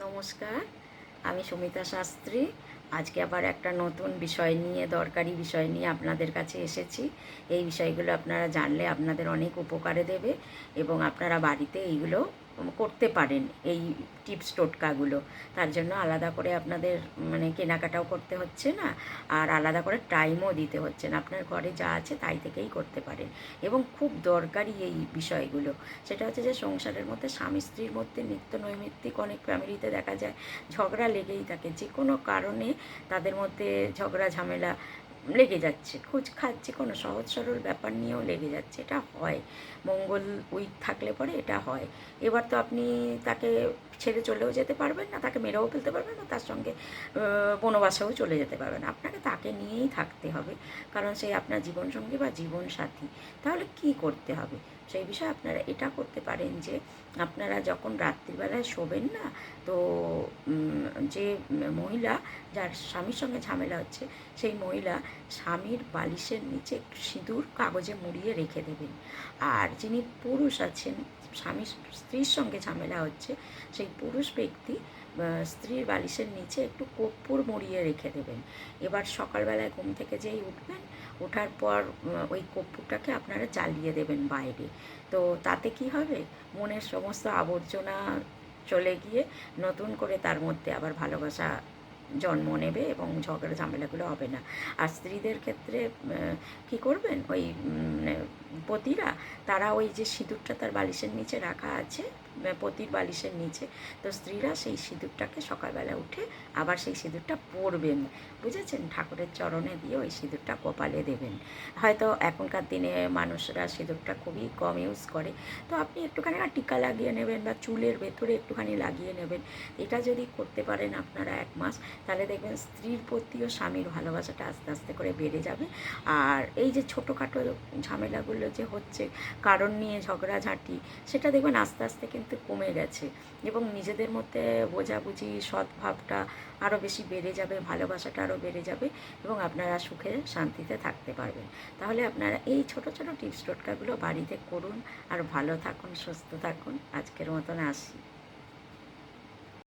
নমস্কার, আমি সুমিতা শাস্ত্রী। আজকে আবার একটা নতুন বিষয় নিয়ে, দরকারি বিষয় নিয়ে আপনাদের কাছে এসেছি। এই বিষয়গুলো আপনারা জানলে আপনাদের অনেক উপকারে দেবে এবং আপনারা বাড়িতে এইগুলো করতে পারেন। এই টিপস টোটকাগুলো, তার জন্য আলাদা করে আপনাদের কেনাকাটাও করতে হচ্ছে না, আর আলাদা করে টাইমও দিতে হচ্ছে না। আপনার ঘরে যা আছে তাই থেকেই করতে পারেন এবং খুব দরকারি এই বিষয়গুলো। সেটা হচ্ছে যে সংসারের মধ্যে স্বামী স্ত্রীর মধ্যে নিত্য নৈমিত্তিক অনেক ফ্যামিলিতে দেখা যায় ঝগড়া লেগেই থাকে। যে কোনো কারণে তাদের মধ্যে ঝগড়া ঝামেলা লেগে যাচ্ছে, খোঁজ খাচ্ছে, কোনো সহজ সরল ব্যাপার নিয়েও লেগে যাচ্ছে। এটা হয়, মঙ্গল উইক থাকলে পরে এটা হয়। এবার তো আপনি তাকে ছেড়ে চলেও যেতে পারবেন না, তাকে মেরেও ফেলতে পারবেন না, তার সঙ্গে বনবাসেও চলে যেতে পারবেন না। আপনাকে তাকে নিয়েই থাকতে হবে, কারণ সেই আপনার জীবনসঙ্গী বা জীবনসাথী। তাহলে কি করতে হবে সেই বিষয়ে আপনারা এটা করতে পারেন যে আপনারা যখন রাত্রিবেলায় শোবেন না, তো যে মহিলা যার স্বামীর সঙ্গে ঝামেলা হচ্ছে সেই মহিলা স্বামীর বালিশের নিচে একটু সিঁদুর কাগজে মুড়িয়ে রেখে দেবেন। আর যিনি পুরুষ আছেন, স্বামী স্ত্রীর সঙ্গে ঝামেলা হচ্ছে, সেই পুরুষ ব্যক্তি স্ত্রীর বালিশের নিচে একটু কর্পূর মুড়িয়ে রেখে দেবেন। এবার সকালবেলায় ঘুম থেকে যেই উঠবেন, ওঠার পর ওই কর্পূরটাকে আপনারা জ্বালিয়ে দেবেন বাইরে। তো তাতে কি হবে, মনের সমস্ত আবর্জনা চলে গিয়ে নতুন করে তার মধ্যে আবার ভালোবাসা জন্ম নেবে এবং ঝগড়া ঝামেলাগুলো হবে না। আর স্ত্রীদের ক্ষেত্রে কী করবেন, ওই পতিরা, তারা ওই যে সিঁদুরটা তার বালিশের নিচে রাখা আছে, পতির বালিশের নিচে, তো স্ত্রীরা সেই সিঁদুরটাকে সকালবেলা উঠে আবার সেই সিঁদুরটা পরবেন, বুঝেছেন? ঠাকুরের চরণে দিয়ে ওই সিঁদুরটা কপালে দেবেন। হয়তো এখনকার দিনে মানুষরা সিঁদুরটা খুবই কম ইউজ করে, তো আপনি একটুখানি টিকা লাগিয়ে নেবেন বা চুলের ভেতরে একটুখানি লাগিয়ে নেবেন। এটা যদি করতে পারেন আপনারা 1 মাস, তাহলে দেখবেন স্ত্রীর প্রতিও স্বামীর ভালোবাসাটা আস্তে আস্তে করে বেড়ে যাবে। আর এই যে ছোটোখাটো ঝামেলাগুলো যে হচ্ছে কারণ নিয়ে ঝগড়াঝাঁটি, সেটা দেখবেন আস্তে আস্তে কিন্তু কমে গেছে এবং নিজেদের মধ্যে বোঝাবুঝি, সদ্ভাবটা আরও বেশি বেড়ে যাবে, ভালোবাসাটা আরও বেড়ে যাবে এবং আপনারা সুখে শান্তিতে থাকতে পারবেন। তাহলে আপনারা এই ছোটো ছোটো টিপস টোটকাগুলো বাড়িতে করুন আর ভালো থাকুন, সুস্থ থাকুন। আজকের মতন আসি।